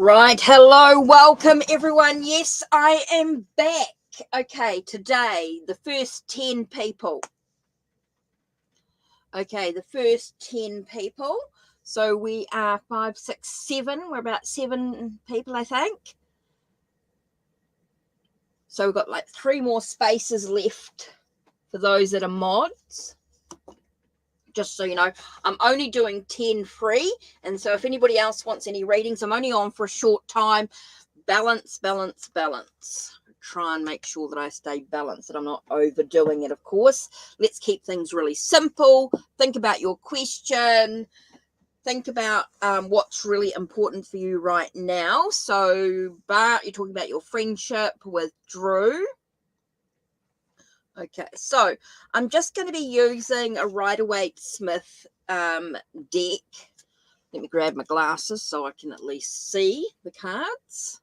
Right, hello, welcome everyone. Yes, I am back. Okay, today, the first 10 people. Okay, the first 10 people. So we are 5, 6, 7. We're about 7 people, I think. So we've got like 3 more spaces left for those that are mods. Just so you know, I'm only doing 10 free. And so if anybody else wants any readings, I'm only on for a short time. Balance. Try and make sure that I stay balanced, that I'm not overdoing it, of course. Let's keep things really simple. Think about your question. Think about what's really important for you right now. So, Bart, you're talking about your friendship with Drew. Okay, so I'm just going to be using a Rider-Waite-Smith deck. Let me grab my glasses so I can at least see the cards.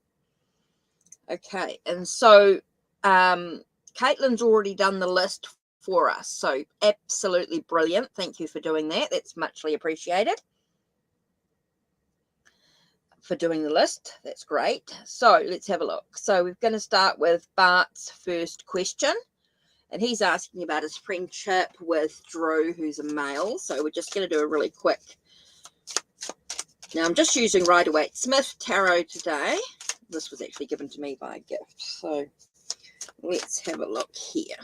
Okay, and so Caitlin's already done the list for us, so absolutely brilliant. Thank you for doing that. That's muchly appreciated. For doing the list, that's great. So let's have a look. So we're going to start with Bart's first question, and he's asking about his friendship with Drew, who's a male. So we're just going to do a really quick. Now I'm just using Rider-Waite-Smith Tarot today. This was actually given to me by a gift. So let's have a look here.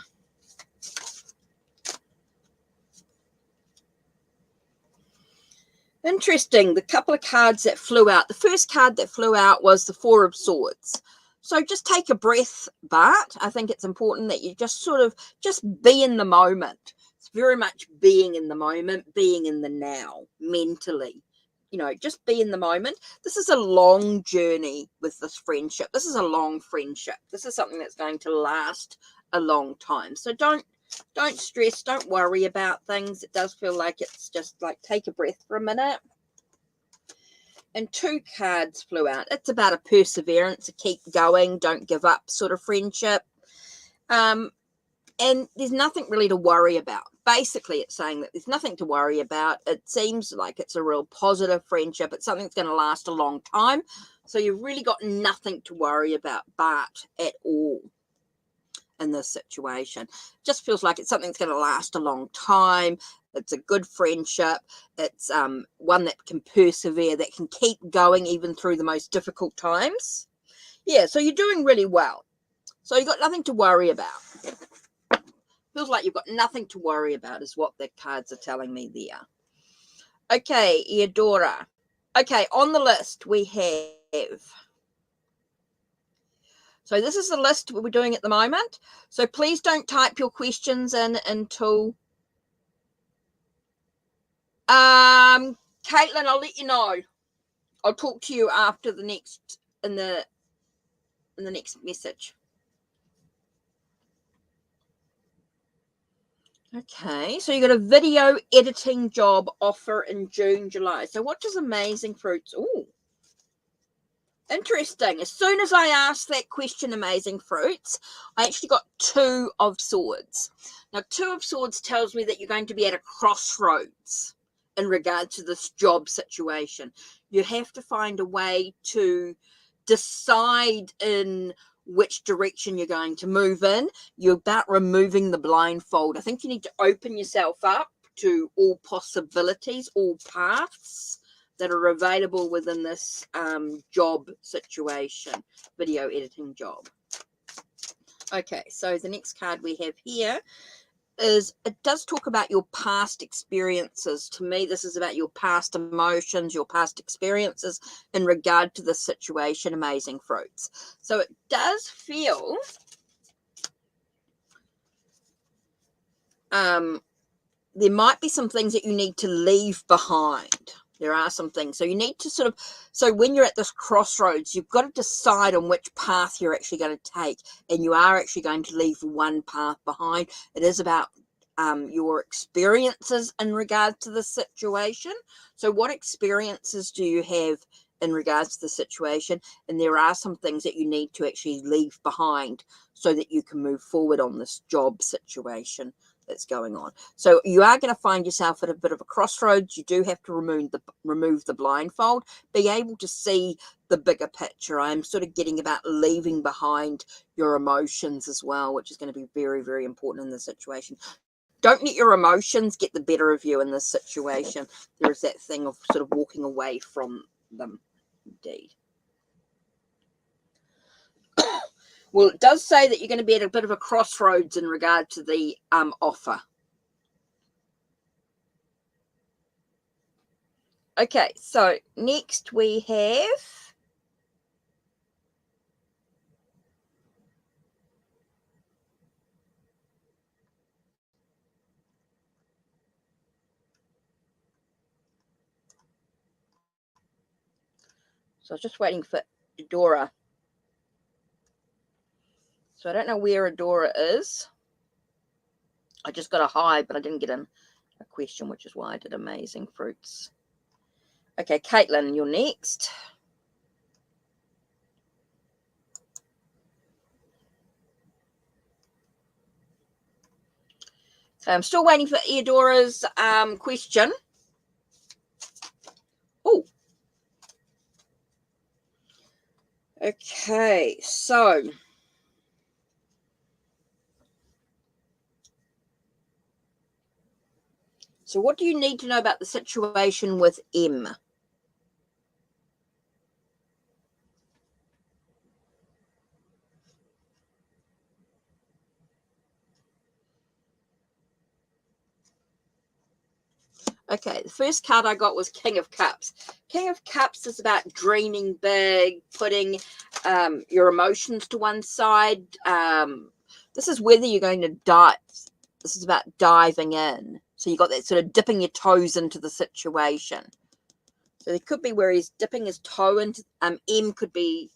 Interesting, the couple of cards that flew out. The first card that flew out was the Four of Swords. So just take a breath, Bart. I think it's important that you just sort of just be in the moment. It's very much being in the moment, being in the now, mentally. You know, just be in the moment. This is a long journey with this friendship. This is a long friendship. This is something that's going to last a long time. So don't stress, don't worry about things. It does feel like it's just like take a breath for a minute. And 2 cards flew out. It's about a perseverance, a keep going, don't give up sort of friendship. And there's nothing really to worry about. Basically, it's saying that there's nothing to worry about. It seems like it's a real positive friendship. It's something that's going to last a long time. So you've really got nothing to worry about, Bart, at all in this situation. Just feels like it's something that's going to last a long time. It's a good friendship. It's one that can persevere, that can keep going even through the most difficult times. Yeah, so you're doing really well. So you've got nothing to worry about. Feels like you've got nothing to worry about is what the cards are telling me there. Okay, Eudora. Okay, on the list we have. So this is the list we're doing at the moment. So please don't type your questions in until... Caitlin, I'll let you know. I'll talk to you after the next, in the next message. Okay, so you got a video editing job offer in June, July. So what does Amazing Fruits? Oh, interesting. As soon as I asked that question, Amazing Fruits, I actually got 2 of Swords. Now, 2 of Swords tells me that you're going to be at a crossroads in regard to this job situation. You have to find a way to decide in which direction you're going to move in. You're about removing the blindfold. I think you need to open yourself up to all possibilities, all paths that are available within this job situation, video editing job. Okay, so the next card we have here is, it does talk about your past experiences. To me, this is about your past emotions, your past experiences in regard to the situation, Amazing Fruits. So it does feel there might be some things that you need to leave behind. There are some things. So you need to sort of, so when you're at this crossroads, you've got to decide on which path you're actually going to take. And you are actually going to leave one path behind. It is about your experiences in regards to the situation. So what experiences do you have in regards to the situation? And there are some things that you need to actually leave behind so that you can move forward on this job situation. that's going on. So you are going to find yourself at a bit of a crossroads. You do have to remove the blindfold, be able to see the bigger picture. I'm sort of getting about leaving behind your emotions as well, which is going to be very, very important in this situation. Don't let your emotions get the better of you in this situation. There is that thing of sort of walking away from them, indeed. Well, it does say that you're going to be at a bit of a crossroads in regard to the offer. Okay, so next we have so I was just waiting for Adora. So I don't know where Adora is. I just got a hi, but I didn't get a question, which is why I did amazing fruits. Okay, Caitlin, you're next. So I'm still waiting for Eodora's question. Oh. Okay, so what do you need to know about the situation with M? Okay, the first card I got was King of Cups. King of Cups is about dreaming big, putting your emotions to one side. This is whether you're going to dive. This is about diving in. So you got that sort of dipping your toes into the situation. So there could be where he's dipping his toe into, M could be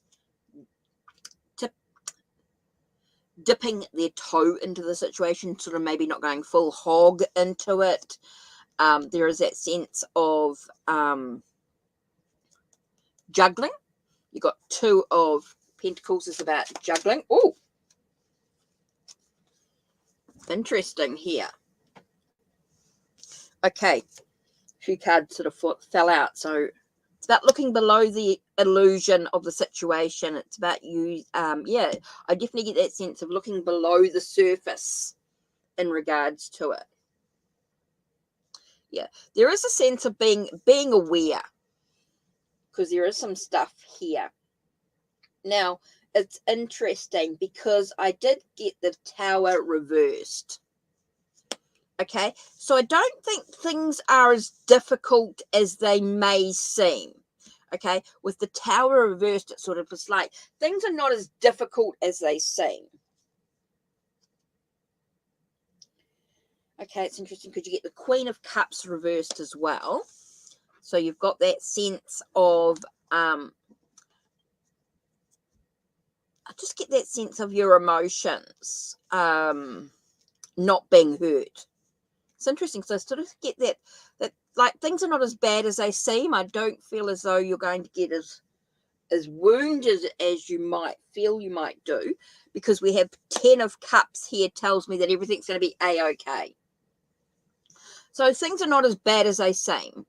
dipping their toe into the situation, sort of maybe not going full hog into it. There is that sense of juggling. You got Two of Pentacles is about juggling. Oh, interesting here. Okay, a few cards sort of fell out. So it's about looking below the illusion of the situation. It's about you. Yeah, I definitely get that sense of looking below the surface in regards to it. Yeah, there is a sense of being aware, because there is some stuff here. Now, it's interesting because I did get the Tower reversed. Okay, so I don't think things are as difficult as they may seem. Okay, with the Tower reversed, it sort of was like things are not as difficult as they seem. Okay, it's interesting because you get the Queen of Cups reversed as well. So you've got that sense of I just get that sense of your emotions not being hurt. It's interesting. So I sort of get that like things are not as bad as they seem. I don't feel as though you're going to get as wounded as you might feel you might do, because we have 10 of Cups here tells me that everything's going to be a-okay. So things are not as bad as they seem.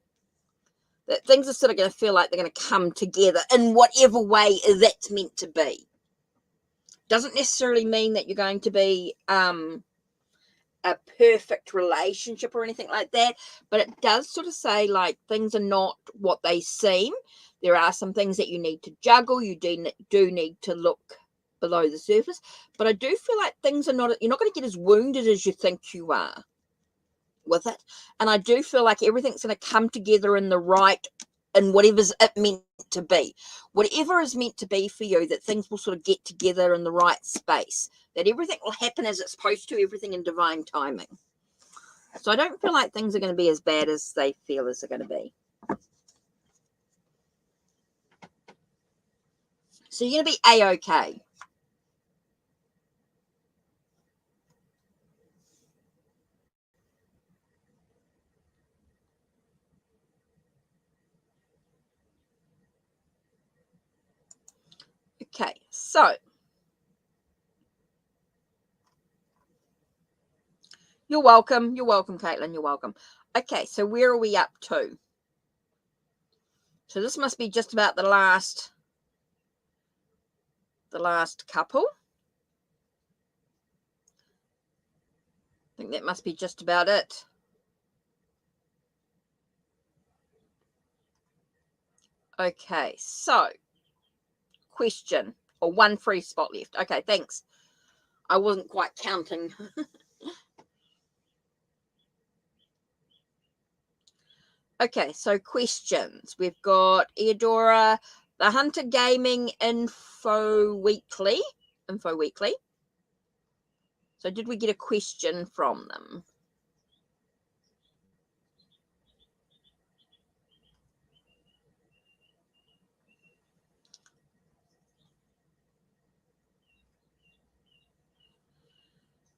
That things are sort of going to feel like they're going to come together in whatever way that's meant to be. Doesn't necessarily mean that you're going to be a perfect relationship or anything like that, but it does sort of say like things are not what they seem. There are some things that you need to juggle. You do need to look below the surface, but I do feel like things are not, you're not going to get as wounded as you think you are with it. And I do feel like everything's going to come together in the right, and whatever's it meant to be, whatever is meant to be for you, that things will sort of get together in the right space, that everything will happen as it's supposed to, everything in divine timing. So I don't feel like things are going to be as bad as they feel as they're going to be. So you're going to be a-okay. Okay, so You're welcome. You're welcome, Caitlin. You're welcome. Okay, so where are we up to? So this must be just about the last couple. I think that must be just about it. Okay, so question, or one free spot left. Okay, thanks. I wasn't quite counting. Okay, so questions. We've got Eudora, the Hunter Gaming Info Weekly. So did we get a question from them?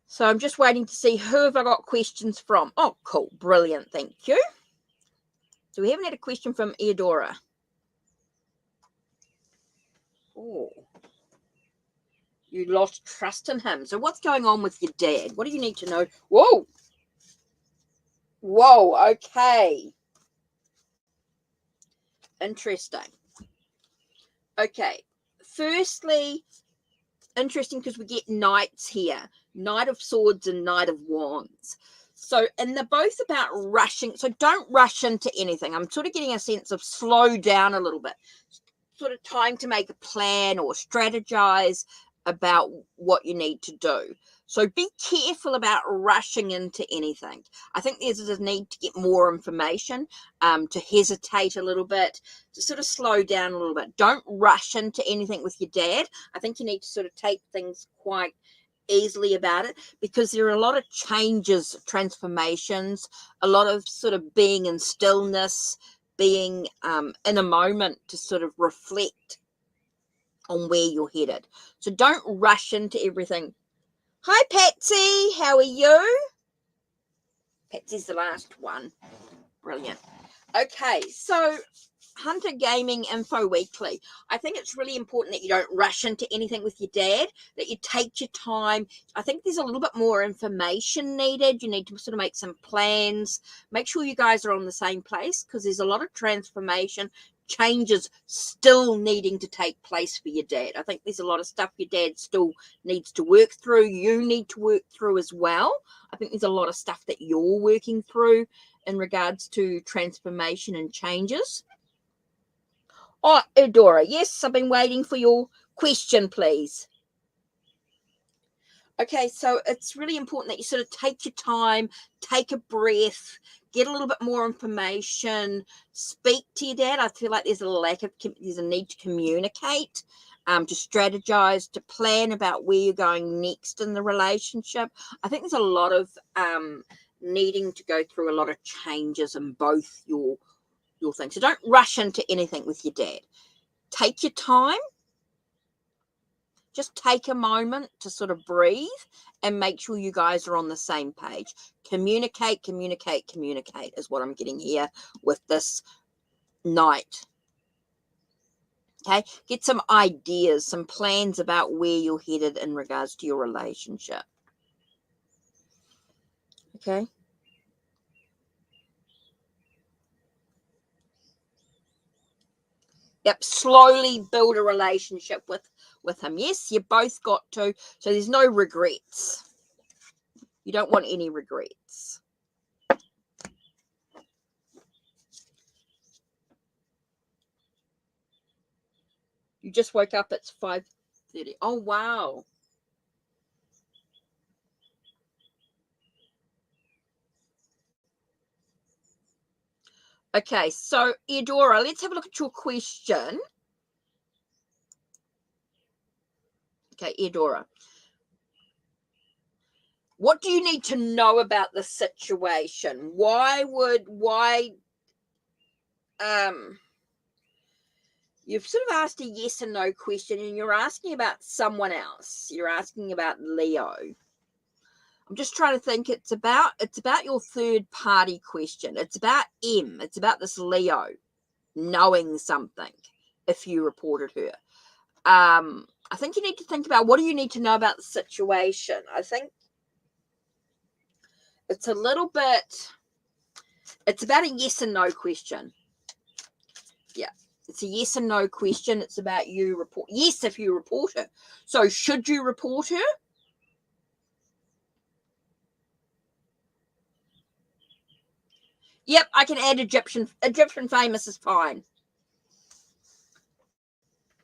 So I'm just waiting to see who have I got questions from. Oh, cool. Brilliant. Thank you. So we haven't had a question from Eudora. Oh. You lost trust in him. So what's going on with your dad? What do you need to know? Whoa. Whoa. Okay. Interesting. Okay. Firstly, interesting because we get knights here. Knight of Swords and Knight of Wands. So, and they're both about rushing. So don't rush into anything. I'm sort of getting a sense of slow down a little bit. Sort of time to make a plan or strategize about what you need to do. So be careful about rushing into anything. I think there's a need to get more information, to hesitate a little bit, to sort of slow down a little bit. Don't rush into anything with your dad. I think you need to sort of take things quite easily about it, because there are a lot of changes, transformations, a lot of sort of being in stillness, being in a moment to sort of reflect on where you're headed. So don't rush into everything. Hi, Patsy. How are you? Patsy's the last one. Brilliant. Okay, so Hunter Gaming Info Weekly. I think it's really important that you don't rush into anything with your dad, that you take your time. I think there's a little bit more information needed. You need to sort of make some plans. Make sure you guys are on the same place, because there's a lot of transformation, changes still needing to take place for your dad. I think there's a lot of stuff your dad still needs to work through. You need to work through as well. I think there's a lot of stuff that you're working through in regards to transformation and changes. Oh, Eudora, yes, I've been waiting for your question, please. Okay, so it's really important that you sort of take your time, take a breath, get a little bit more information, speak to your dad. I feel like there's a need to communicate, to strategize, to plan about where you're going next in the relationship. I think there's a lot of needing to go through a lot of changes in both your things. So don't rush into anything with your dad. Take your time. Just take a moment to sort of breathe and make sure you guys are on the same page. Communicate is what I'm getting here with this night. Okay, get some ideas, some plans about where you're headed in regards to your relationship. Okay. Yep, slowly build a relationship with him. Yes, you both got to. So there's no regrets. You don't want any regrets. You just woke up, it's 5:30. Oh, wow. Okay, so Eudora, let's have a look at your question. Okay, Eudora. What do you need to know about the situation? You've sort of asked a yes and no question, and you're asking about someone else. You're asking about Leo. I'm just trying to think. It's about your third party question. It's about M. It's about this Leo knowing something if you reported her. I think you need to think about, what do you need to know about the situation? I think It's a little bit, it's about a yes and no question. Yeah, it's a yes and no question. It's about you report. Yes, if you report her. So should you report her? Yep, I can add Egyptian famous is fine.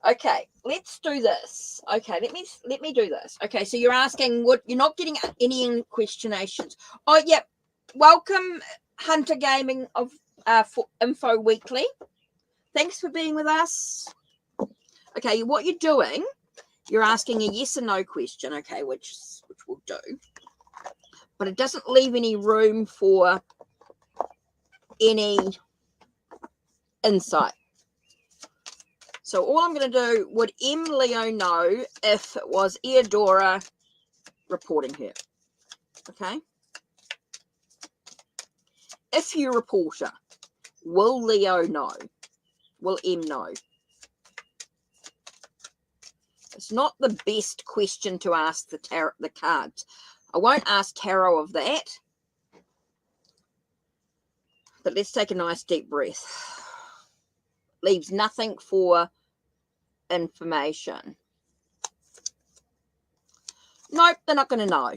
Okay, let's do this. Okay, let me do this. Okay, so you're asking what you're not getting any questionations. Oh, yep. Welcome, Hunter Gaming of Info Weekly. Thanks for being with us. Okay, what you're doing, you're asking a yes or no question. Okay, which we'll do, but it doesn't leave any room for any insight. So all I'm going to do, would M. Leo know if it was Eudora reporting her? Okay. If you report her, will Leo know? Will M know? It's not the best question to ask the cards. I won't ask tarot of that. But let's take a nice deep breath. Leaves nothing for information. Nope, they're not going to know.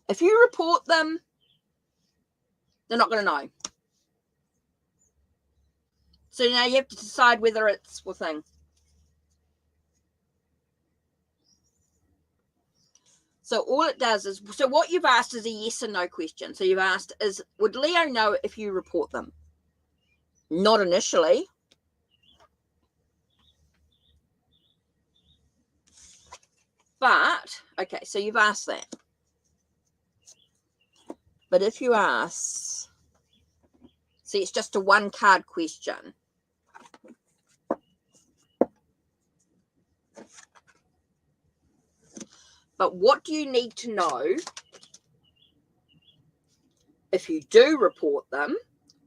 If you report them, they're not going to know. So now you have to decide whether it's a thing. So all it does is, so what you've asked is a yes or no question. So you've asked is, would Leo know if you report them? Not initially. But, okay, so you've asked that. But if you ask, see, it's just a one card question. But what do you need to know if you do report them?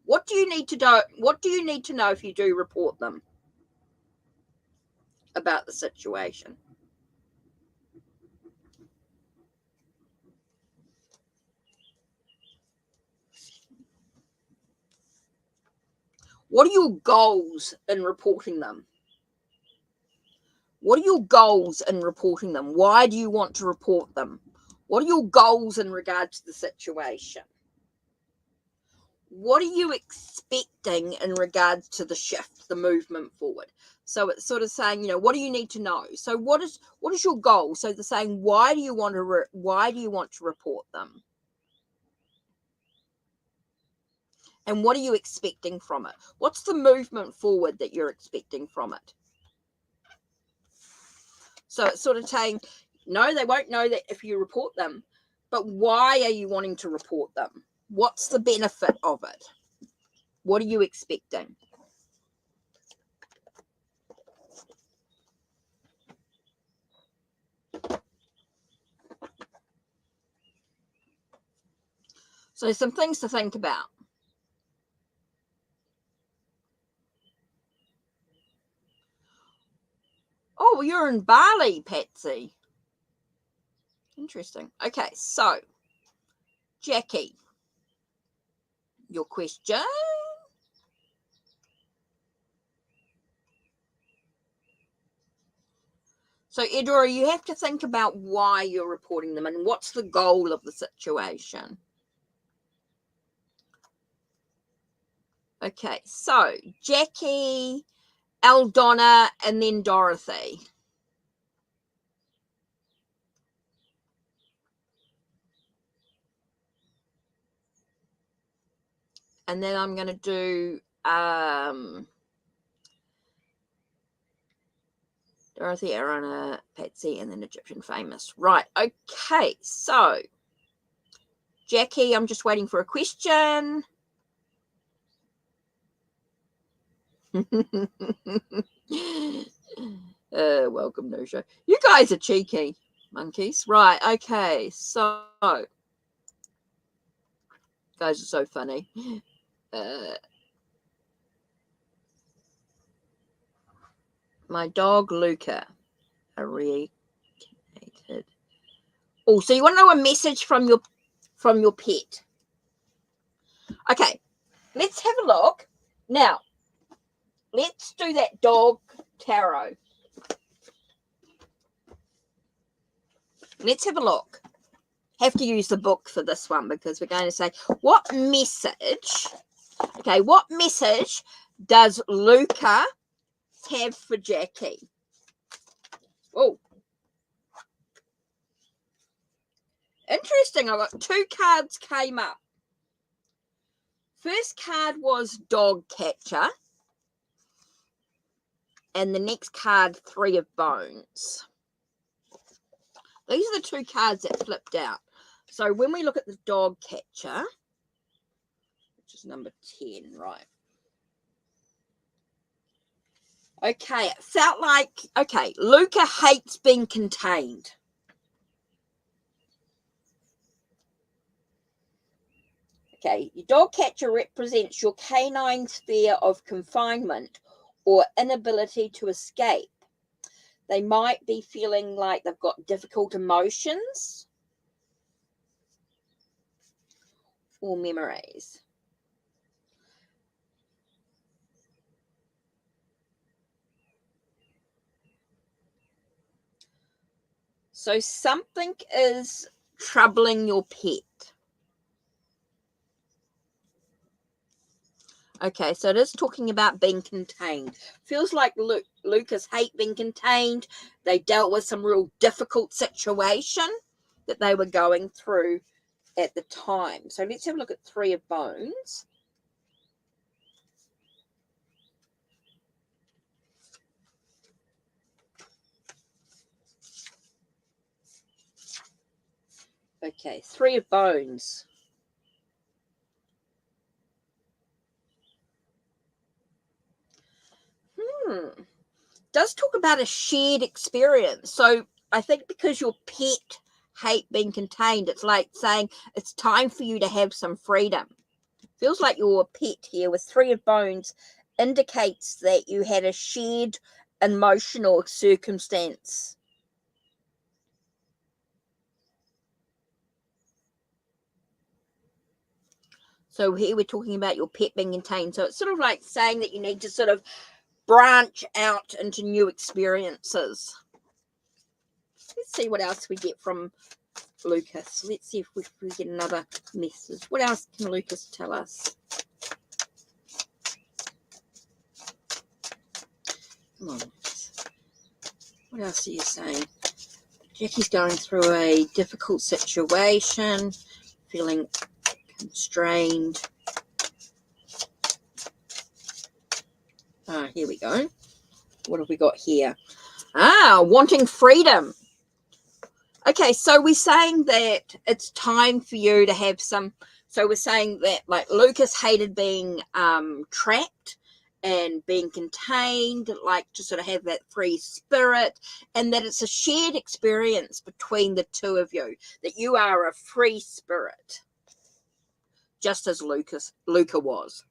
What do you need to know? What do you need to know if you do report them about the situation? What are your goals in reporting them? What are your goals in reporting them? Why do you want to report them? What are your goals in regard to the situation? What are you expecting in regards to the shift, the movement forward? So it's sort of saying, you know, what do you need to know? So what is your goal? So they're saying, why do you want to report them? And what are you expecting from it? What's the movement forward that you're expecting from it? So it's sort of saying, no, they won't know that if you report them. But why are you wanting to report them? What's the benefit of it? What are you expecting? So some things to think about. Oh, you're in Bali, Patsy. Interesting. Okay, so Jackie, your question. So Edora, you have to think about why you're reporting them and what's the goal of the situation. Okay, so Jackie, Aldonna, and then Dorothy. And then I'm going to do Dorothy, Arana, Patsy, and then Egyptian famous. Right, okay, so Jackie, I'm just waiting for a question. Welcome, no show. You guys are cheeky monkeys. Right, okay, so guys are so funny. My dog Luca reactivated. Oh, so you want to know a message from from your pet. Okay, let's have a look. Now, let's do that dog tarot. Let's have a look. Have to use the book for this one because we're going to say, what message, okay, what message does Luca have for Jackie? Oh, interesting. I got 2 cards came up. First card was dog catcher. And the next card, 3 of bones. These are the 2 cards that flipped out. So when we look at the dog catcher, which is number 10, right? Okay, it felt like, okay, Luca hates being contained. Okay, your dog catcher represents your canine sphere of confinement or inability to escape. They might be feeling like they've got difficult emotions or memories. So something is troubling your pet. Okay, so it is talking about being contained. Feels like Lucas hate being contained. They dealt with some real difficult situation that they were going through at the time. So let's have a look at 3 of bones. Okay, 3 of bones. Does talk about a shared experience. So I think because your pet hate being contained, it's like saying it's time for you to have some freedom. Feels like your pet here with 3 of bones indicates that you had a shared emotional circumstance. So here we're talking about your pet being contained. So it's sort of like saying that you need to sort of branch out into new experiences. Let's see what else we get from Lucas. Let's see if we get another message. What else can Lucas tell us? Come on. What else are you saying? Jackie's going through a difficult situation, feeling constrained. Here we go. What have we got here? Wanting freedom. Okay, so we're saying that it's time for you to have some. So we're saying that like Lucas hated being trapped and being contained, like to sort of have that free spirit, and that it's a shared experience between the 2 of you, that you are a free spirit, just as Luca was.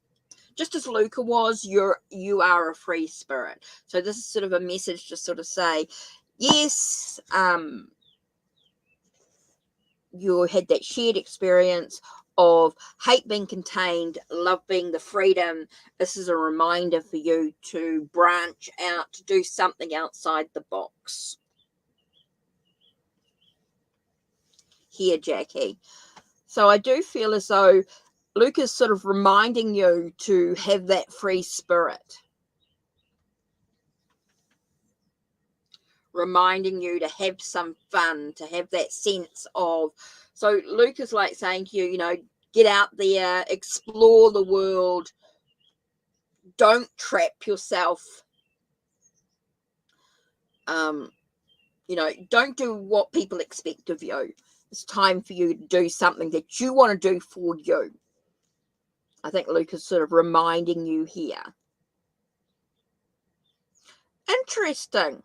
Just as Luca was, you are a free spirit. So this is sort of a message to sort of say, yes, you had that shared experience of hate being contained, love being the freedom. This is a reminder for you to branch out, to do something outside the box. Here, Jackie. So I do feel as though Luke is sort of reminding you to have that free spirit. Reminding you to have some fun, to have that sense of. So Luke is like saying to you, you know, get out there, explore the world. Don't trap yourself. You know, don't do what people expect of you. It's time for you to do something that you want to do for you. I think Luke is sort of reminding you here. Interesting.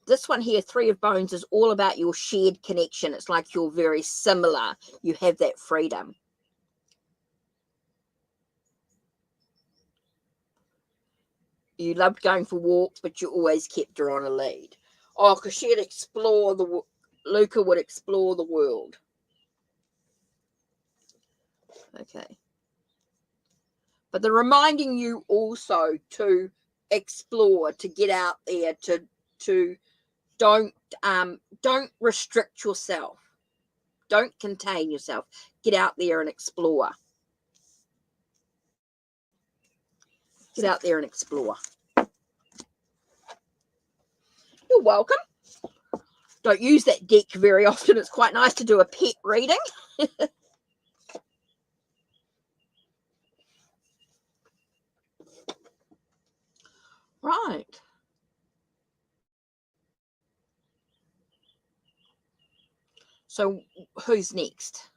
This one here, 3 of bones, is all about your shared connection. It's like you're very similar. You have that freedom. You loved going for walks, but you always kept her on a lead. Oh, because she'd explore Luca would explore the world. Okay. But they're reminding you also to explore, to get out there, to don't restrict yourself. Don't contain yourself. Get out there and explore. Get out there and explore. You're welcome. Don't use that deck very often. It's quite nice to do a pet reading. Right. So who's next?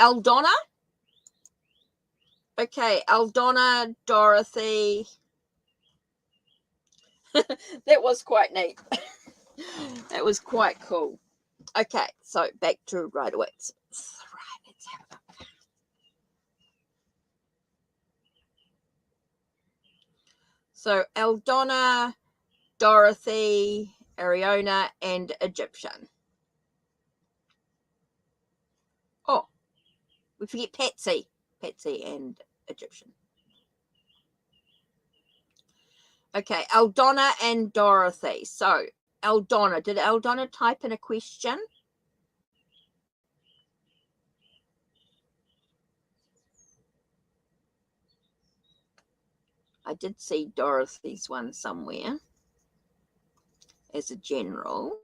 Aldona? Okay, Aldona, Dorothy. That was quite neat. That was quite cool. Okay, so back to Rider-Waite's. Right, let's have a look. So Aldona, Dorothy, Ariona, and Egyptian. Oh, we forget Patsy. Patsy and Egyptian. Okay, Aldona and Dorothy. So, Aldona. Did Aldona type in a question? I did see Dorothy's one somewhere as a general.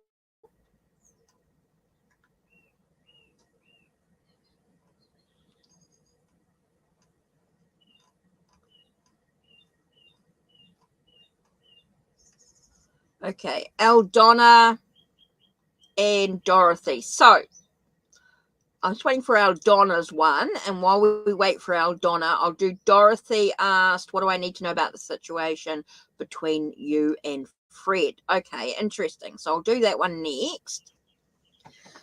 Okay, Aldona and Dorothy. So, I'm just waiting for Aldona's one, and while we wait for Aldona, I'll do Dorothy asked, what do I need to know about the situation between you and Fred? Okay, interesting. So I'll do that one next.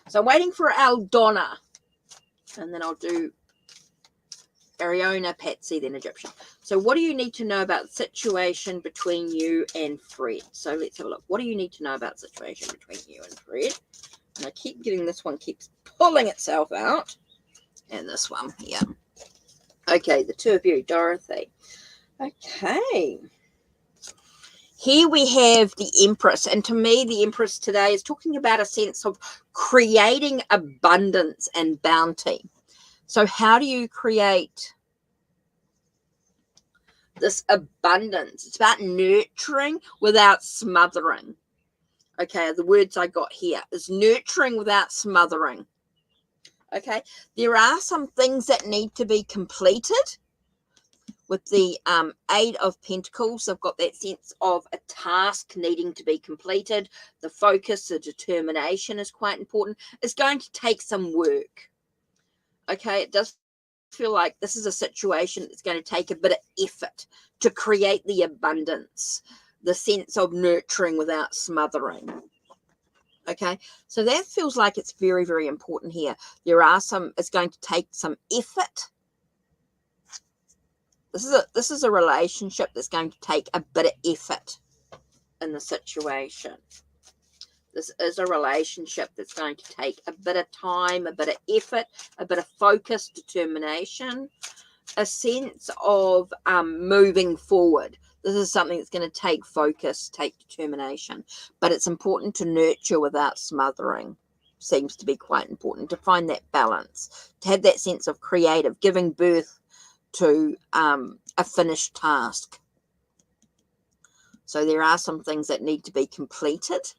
So I'm waiting for Aldona, and then I'll do Ariona, Patsy, then Egyptian. So what do you need to know about the situation between you and Fred? So let's have a look. What do you need to know about the situation between you and Fred? And I keep getting this one keeps pulling itself out. And this one here. Okay, the two of you, Dorothy. Okay. Here we have the Empress. And to me, the Empress today is talking about a sense of creating abundance and bounty. So how do you create this abundance? It's about nurturing without smothering. Okay, the words I got here is nurturing without smothering. Okay, there are some things that need to be completed. With the Eight of Pentacles, I've got that sense of a task needing to be completed. The focus, the determination is quite important. It's going to take some work. Okay, it does feel like this is a situation that's going to take a bit of effort to create the abundance, the sense of nurturing without smothering. Okay, so that feels like it's very, very important here. It's going to take some effort. This is a relationship that's going to take a bit of effort in the situation. This is a relationship that's going to take a bit of time, a bit of effort, a bit of focus, determination, a sense of moving forward. This is something that's going to take focus, take determination, but it's important to nurture without smothering. Seems to be quite important to find that balance, to have that sense of creative, giving birth to a finished task. So there are some things that need to be completed,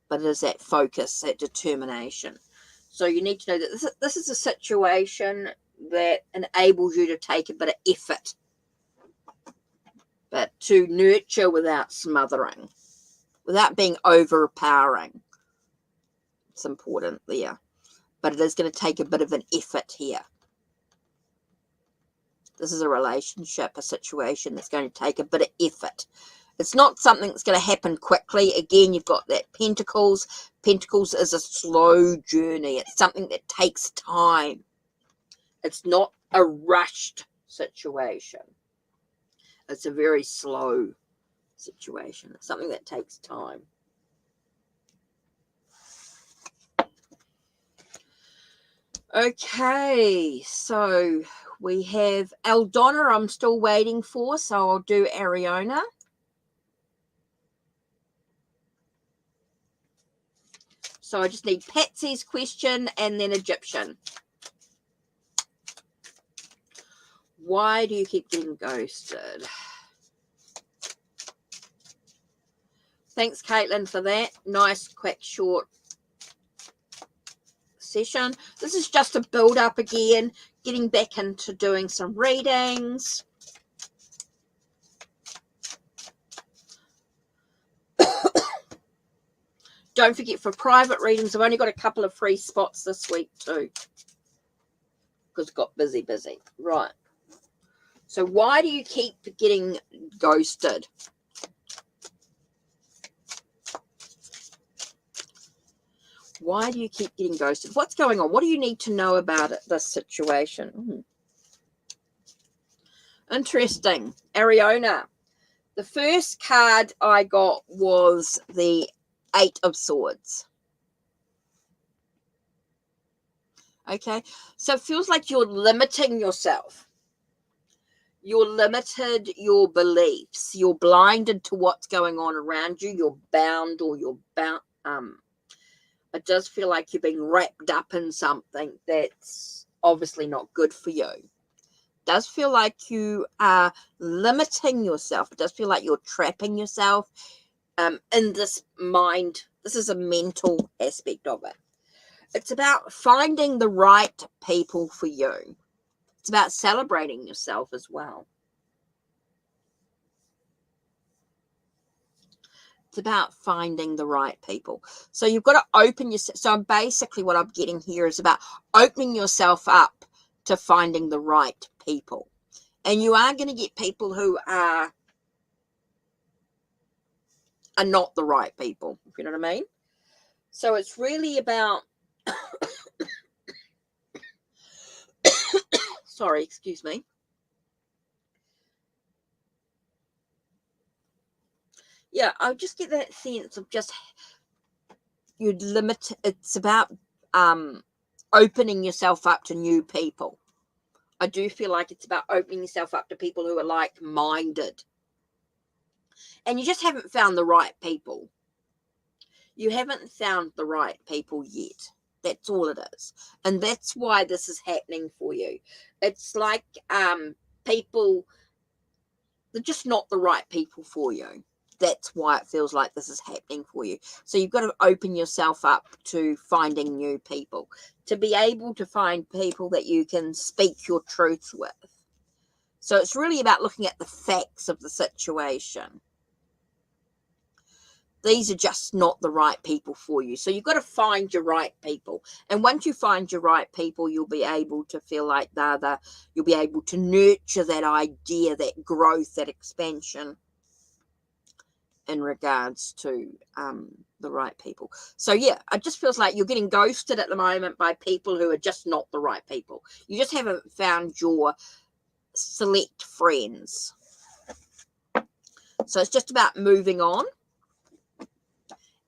but it is that focus, that determination. So you need to know that this is a situation that enables you to take a bit of effort, but to nurture without smothering, without being overpowering. It's important there, but it is going to take a bit of an effort here. This is a relationship, a situation that's going to take a bit of effort. It's not something that's going to happen quickly. Again, you've got that Pentacles. Pentacles is a slow journey. It's something that takes time. It's not a rushed situation. It's a very slow situation. It's something that takes time. Okay, so we have Eldonna I'm still waiting for, so I'll do Ariona. So I just need Patsy's question and then Egyptian. Why do you keep getting ghosted? Thanks, Caitlin, for that. Nice, quick, short session. This is just a build up again, getting back into doing some readings. Don't forget, for private readings, I've only got a couple of free spots this week too, because it got busy. Right. So why do you keep getting ghosted? Why do you keep getting ghosted? What's going on? What do you need to know about it, this situation? Interesting. Ariona. The first card I got was the 8 of Swords. Okay. So it feels like you're limiting yourself. You're limited your beliefs. You're blinded to what's going on around you. You're bound, or you're bound. It does feel like you're being wrapped up in something that's obviously not good for you. It does feel like you are limiting yourself. It does feel like you're trapping yourself in this mind. This is a mental aspect of it. It's about finding the right people for you. It's about celebrating yourself as well. It's about finding the right people. So you've got to open yourself. So basically what I'm getting here is about opening yourself up to finding the right people. And you are going to get people who are not the right people, if you know what I mean. So it's really about, sorry, excuse me. Yeah, I just get that sense of just, you'd limit, it's about opening yourself up to new people. I do feel like it's about opening yourself up to people who are like-minded. And you just haven't found the right people. You haven't found the right people yet. That's all it is. And that's why this is happening for you. It's like people, they're just not the right people for you. That's why it feels like this is happening for you. So you've got to open yourself up to finding new people, to be able to find people that you can speak your truth with. So it's really about looking at the facts of the situation. These are just not the right people for you. So you've got to find your right people. And once you find your right people, you'll be able to feel like you'll be able to nurture that idea, that growth, that expansion in regards to the right people. So yeah, it just feels like you're getting ghosted at the moment by people who are just not the right people. You just haven't found your select friends. So it's just about moving on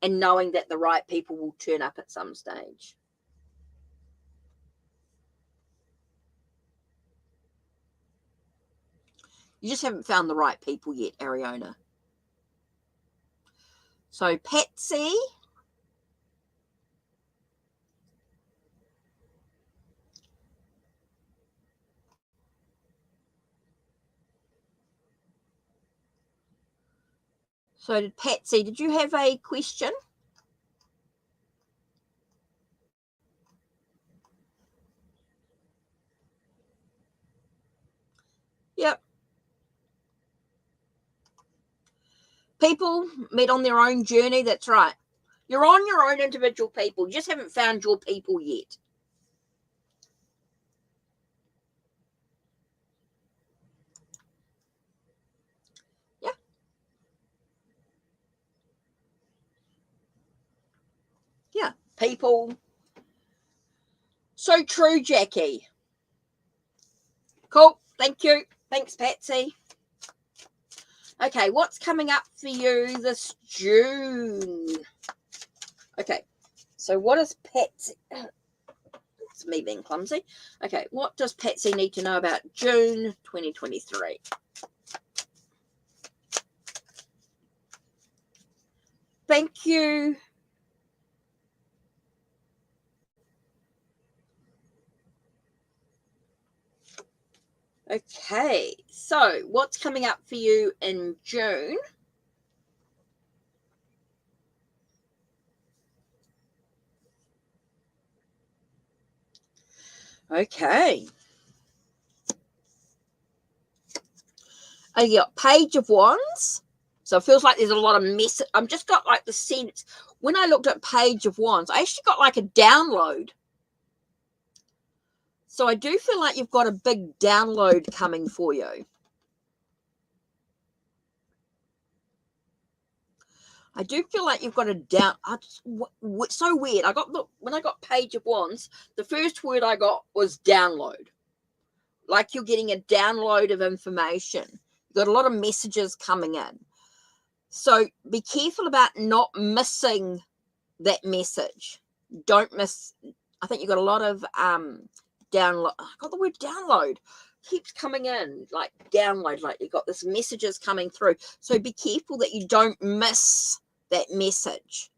and knowing that the right people will turn up at some stage. You just haven't found the right people yet, Ariona. So Patsy. So Patsy, did you have a question? Yep. People meet on their own journey. That's right. You're on your own individual people. You just haven't found your people yet. Yeah. Yeah. People. So true, Jackie. Cool. Thank you. Thanks, Patsy. Okay, what's coming up for you this June? Okay, so what is Patsy? That's me being clumsy. Okay, what does Patsy need to know about June 2023? Thank you. Okay, so what's coming up for you in June? Okay. I got Page of Wands. So it feels like there's a lot of mess. I've just got like the sense when I looked at Page of Wands, I actually got like a download. So I do feel like you've got a big download coming for you. I do feel like you've got a down. It's so weird. When I got Page of Wands, the first word I got was download. Like you're getting a download of information. You've got a lot of messages coming in. So be careful about not missing that message. Don't miss. I think you've got a lot of download. I got the word download. Keeps coming in like download, like you've got this messages coming through. So be careful that you don't miss that message.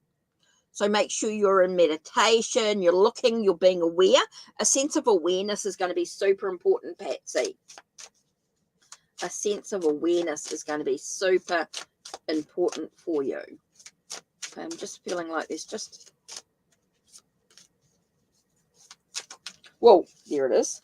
So make sure you're in meditation, you're looking, you're being aware. A sense of awareness is going to be super important, Patsy. A sense of awareness is going to be super important for you. I'm just feeling like there's just... Whoa, there it is.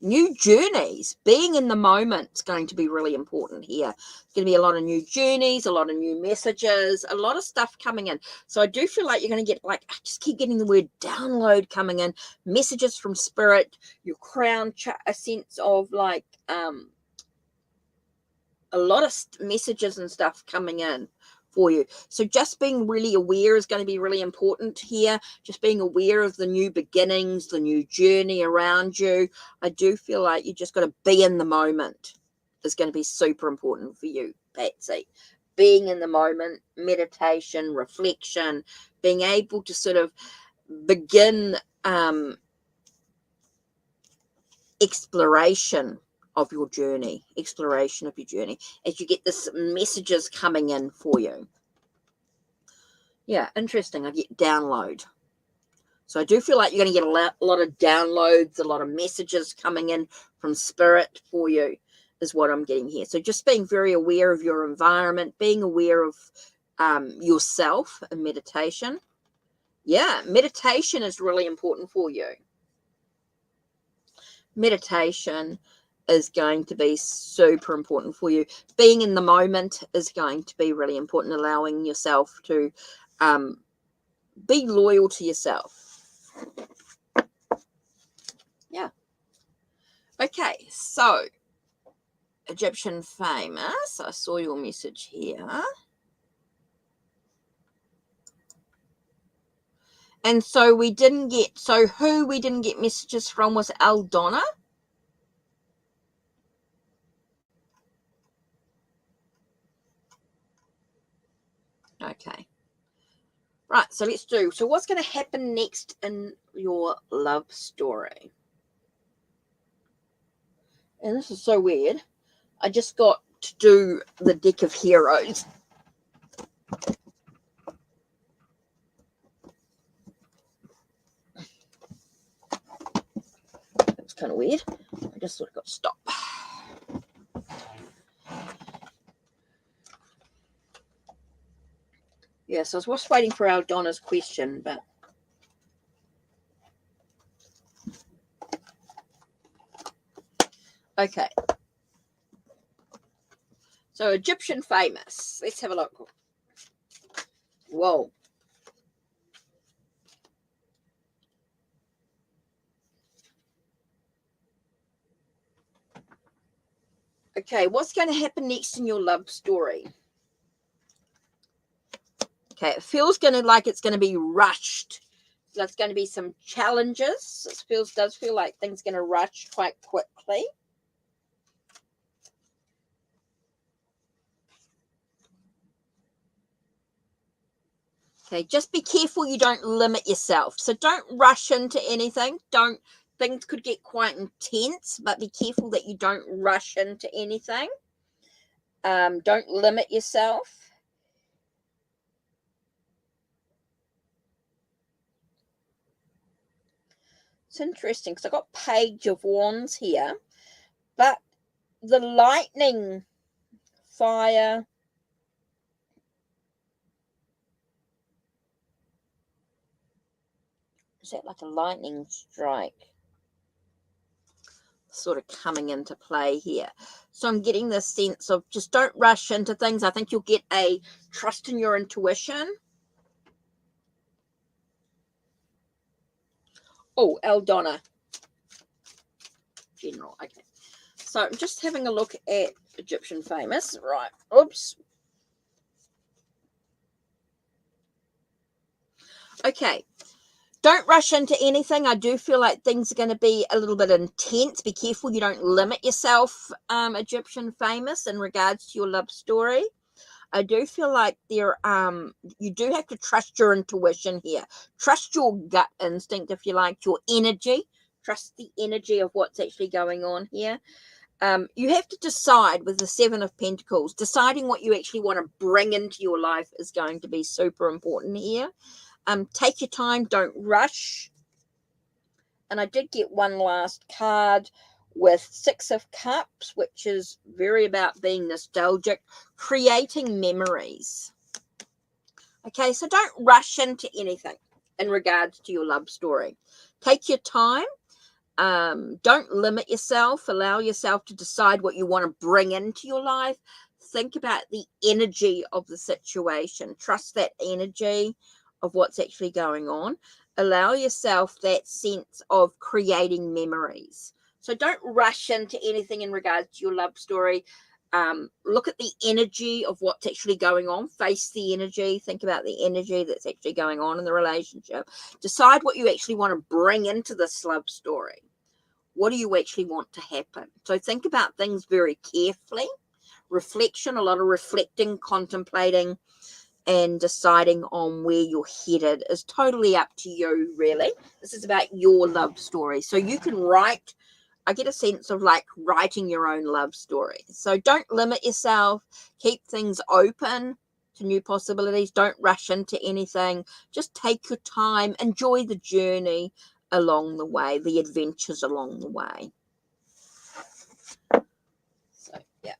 New journeys, being in the moment is going to be really important here. It's going to be a lot of new journeys, a lot of new messages, a lot of stuff coming in. So I do feel like you're going to get like, I just keep getting the word download coming in, messages from spirit, your crown, a sense of like a lot of messages and stuff coming in for you. So just being really aware is going to be really important here. Just being aware of the new beginnings, the new journey around you. I do feel like you just got to be in the moment is going to be super important for you, Patsy. Being in the moment, meditation, reflection, being able to sort of begin exploration of your journey, as you get this messages coming in for you. Yeah, interesting. I get download. So I do feel like you're going to get a lot of downloads, a lot of messages coming in from spirit for you is what I'm getting here. So just being very aware of your environment, being aware of yourself and meditation. Yeah, meditation is really important for you. Meditation is going to be super important for you. Being in the moment is going to be really important, allowing yourself to be loyal to yourself. Yeah. Okay, so Egyptian famous. I saw your message here. And so we didn't get, so who we didn't get messages from was Aldonna. Okay. Right, so let's do, so what's going to happen next in your love story? And this is so weird. I just got to do the deck of heroes. That was kind of weird. I just sort of got to stop. Yeah, so I was just waiting for Aldonna's question, but okay. So Egyptian famous. Let's have a look. Whoa. Okay, what's going to happen next in your love story? Okay, it feels like it's going to be rushed. There's going to be some challenges. It does feel like things are going to rush quite quickly. Okay, just be careful you don't limit yourself. So don't rush into anything. Things could get quite intense, but be careful that you don't rush into anything. Don't limit yourself. It's interesting because I got Page of Wands here, but the lightning, fire, is that like a lightning strike? Sort of coming into play here. So I'm getting this sense of just don't rush into things. I think you'll get a trust in your intuition. Oh, Eldonna. General. Okay. So I'm just having a look at Egyptian famous. Right. Oops. Okay. Don't rush into anything. I do feel like things are going to be a little bit intense. Be careful you don't limit yourself, Egyptian famous, in regards to your love story. I do feel like you do have to trust your intuition here. Trust your gut instinct, if you like, your energy. Trust the energy of what's actually going on here. You have to decide with the Seven of Pentacles. Deciding what you actually want to bring into your life is going to be super important here. Take your time. Don't rush. And I did get one last card with Six of Cups, which is very about being nostalgic, creating memories. Okay, so don't rush into anything in regards to your love story. Take your time. Don't limit yourself. Allow yourself to decide what you want to bring into your life. Think about the energy of the situation. Trust that energy of what's actually going on. Allow yourself that sense of creating memories. So don't rush into anything in regards to your love story. Look at the energy of what's actually going on. Face the energy. Think about the energy that's actually going on in the relationship. Decide what you actually want to bring into this love story. What do you actually want to happen? So think about things very carefully. Reflection, a lot of reflecting, contemplating, and deciding on where you're headed is totally up to you, really. This is about your love story. So you can write, I get a sense of like writing your own love story. So don't limit yourself. Keep things open to new possibilities. Don't rush into anything. Just take your time. Enjoy the journey along the way, the adventures along the way. So, yeah.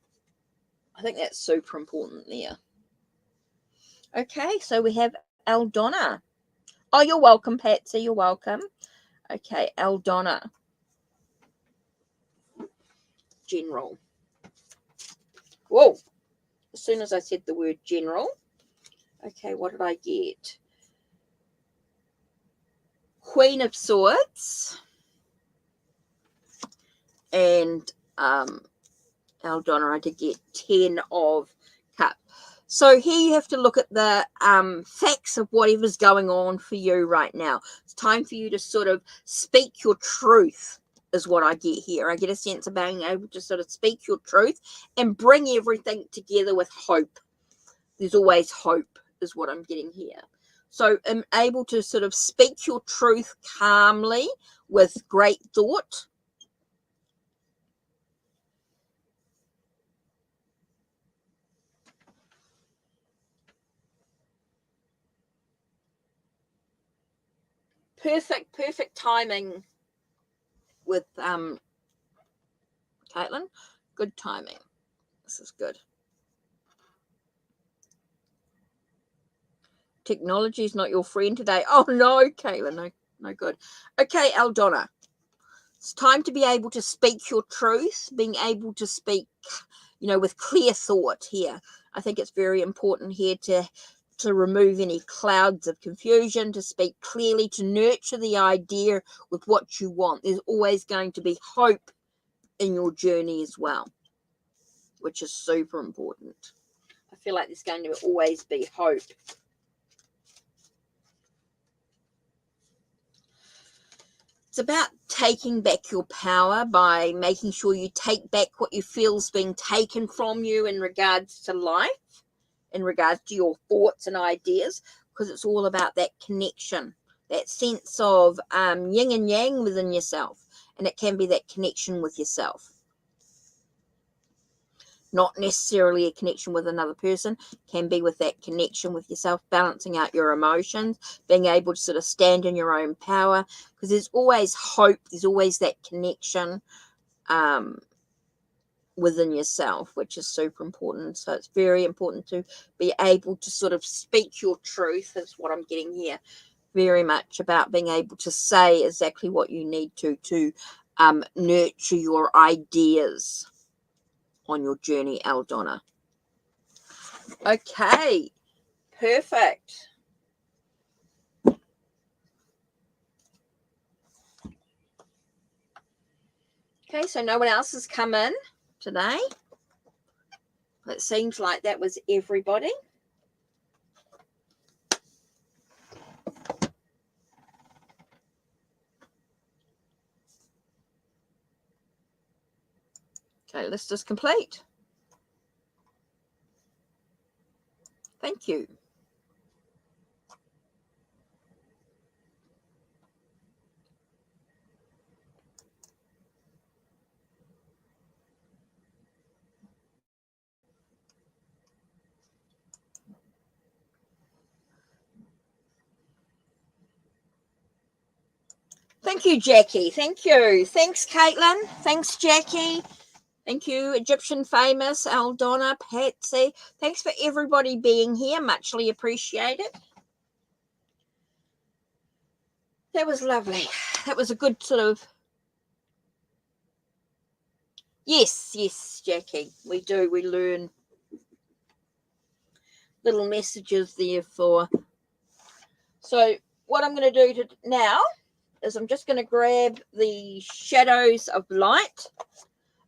I think that's super important there. Okay, so we have Eldonna. Oh, you're welcome, Patsy. You're welcome. Okay, Eldonna. General. Whoa. As soon as I said the word general. Okay, what did I get? Queen of Swords. And Eldonna, I did get 10 of Cups. So here you have to look at the facts of whatever's going on for you right now. It's time for you to sort of speak your truth is what I get here. I get a sense of being able to sort of speak your truth and bring everything together with hope. There's always hope is what I'm getting here. So I'm able to sort of speak your truth calmly with great thought. Perfect timing with Caitlin. Good timing. This is good. Technology is not your friend today. Oh no, Caitlin, no good. Okay, Eldonna. It's time to be able to speak your truth, being able to speak, with clear thought here. I think it's very important here to remove any clouds of confusion, to speak clearly, to nurture the idea with what you want. There's always going to be hope in your journey as well, which is super important. I feel like there's going to always be hope. It's about taking back your power by making sure you take back what you feel is being taken from you in regards to life, in regards to your thoughts and ideas, because it's all about that connection, that sense of yin and yang within yourself. And it can be that connection with yourself. Not necessarily a connection with another person, can be with that connection with yourself, balancing out your emotions, being able to sort of stand in your own power, because there's always hope, there's always that connection within yourself, which is super important. So it's very important to be able to sort of speak your truth, is what I'm getting here. Very much about being able to say exactly what you need to nurture your ideas on your journey, Aldona. Okay, perfect. Okay, so no one else has come in today. It seems like that was everybody. Okay, list is complete. Thank you. Thank you, Jackie. Thank you. Thanks, Caitlin. Thanks, Jackie. Thank you, Egyptian Famous, Aldona, Patsy. Thanks for everybody being here. Muchly appreciated. That was lovely. That was a good sort of... Yes, Jackie. We do. We learn little messages there for... So what I'm going to do now is I'm just going to grab the Shadows of Light,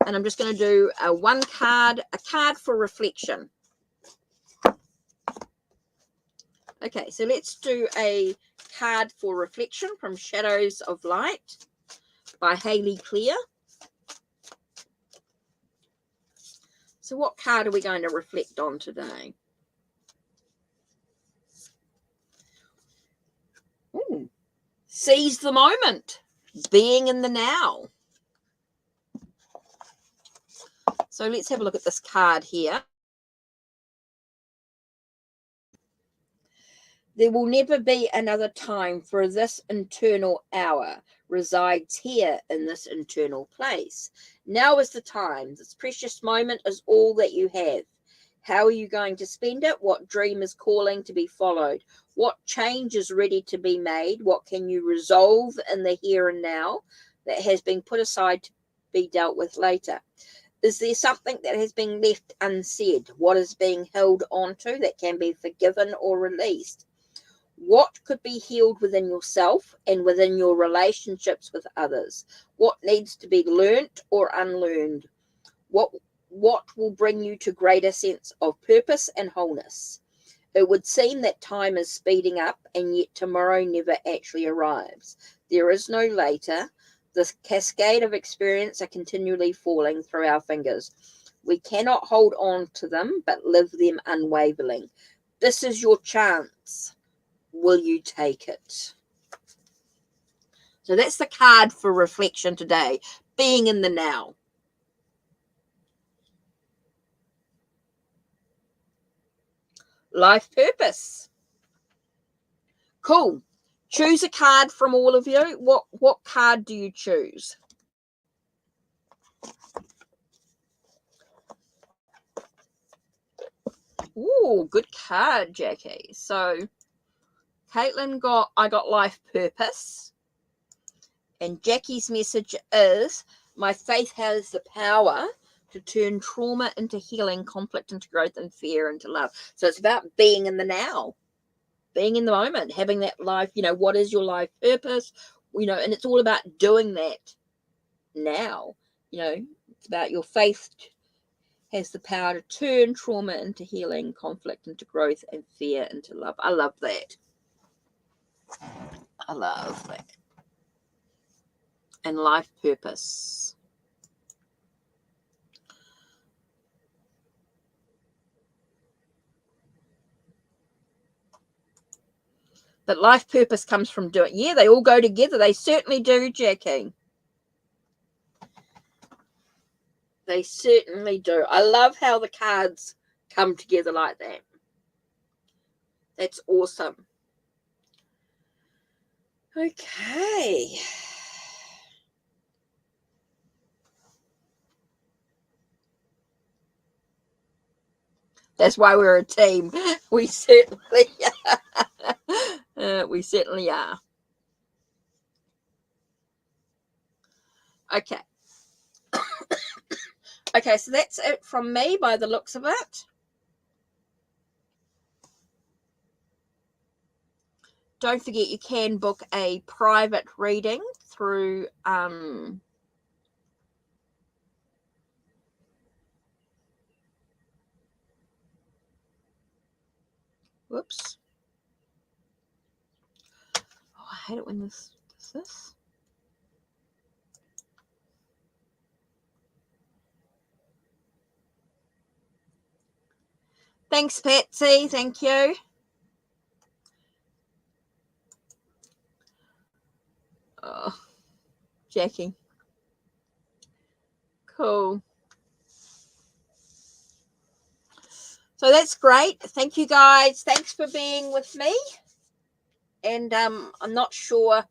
and I'm just going to do a card for reflection. Okay, so let's do a card for reflection from Shadows of Light by Hayley Clear. So what card are we going to reflect on today? Ooh, seize the moment, being in the now. So let's have a look at this card here. There will never be another time, for this internal hour resides here in this internal place. Now is the time. This precious moment is all that you have. How are you going to spend it? What dream is calling to be followed? What change is ready to be made? What can you resolve in the here and now that has been put aside to be dealt with later? Is there something that has been left unsaid? What is being held onto that can be forgiven or released? What could be healed within yourself and within your relationships with others? What needs to be learnt or unlearned? What will bring you to greater sense of purpose and wholeness? It would seem that time is speeding up, and yet tomorrow never actually arrives. There is no later. The cascade of experience are continually falling through our fingers. We cannot hold on to them, but live them unwavering. This is your chance. Will you take it? So that's the card for reflection today, being in the now. Life purpose. Cool. Choose a card from all of you. What card do you choose? Ooh, good card, Jackie. So Caitlin I got life purpose. And Jackie's message is, my faith has the power to turn trauma into healing, conflict into growth, and fear into love. So it's about being in the now, being in the moment, having that life, what is your life purpose? And it's all about doing that now. It's about your faith has the power to turn trauma into healing, conflict into growth, and fear into love. I love that. I love that. And life purpose. But life purpose comes from doing. Yeah, they all go together. They certainly do, Jackie. They certainly do. I love how the cards come together like that. That's awesome. Okay. That's why we're a team. We certainly we certainly are. Okay. Okay, so that's it from me by the looks of it. Don't forget you can book a private reading through whoops. Oh, I hate it when this does this. Thanks, Patsy. Thank you. Oh, Jackie. Cool. So that's great. Thank you, guys. Thanks for being with me. And I'm not sure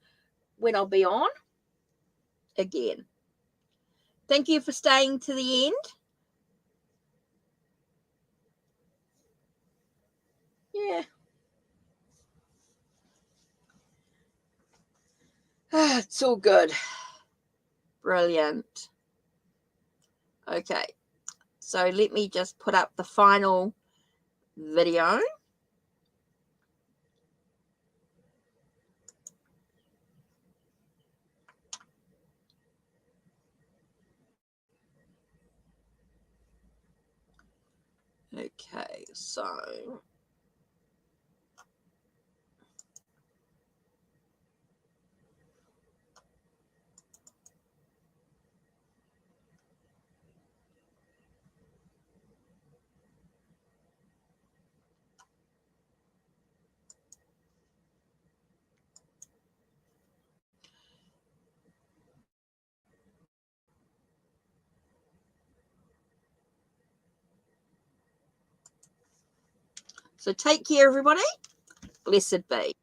when I'll be on again. Thank you for staying to the end. Yeah. It's all good. Brilliant. Okay. So let me just put up the final video. Okay, so take care, everybody. Blessed be.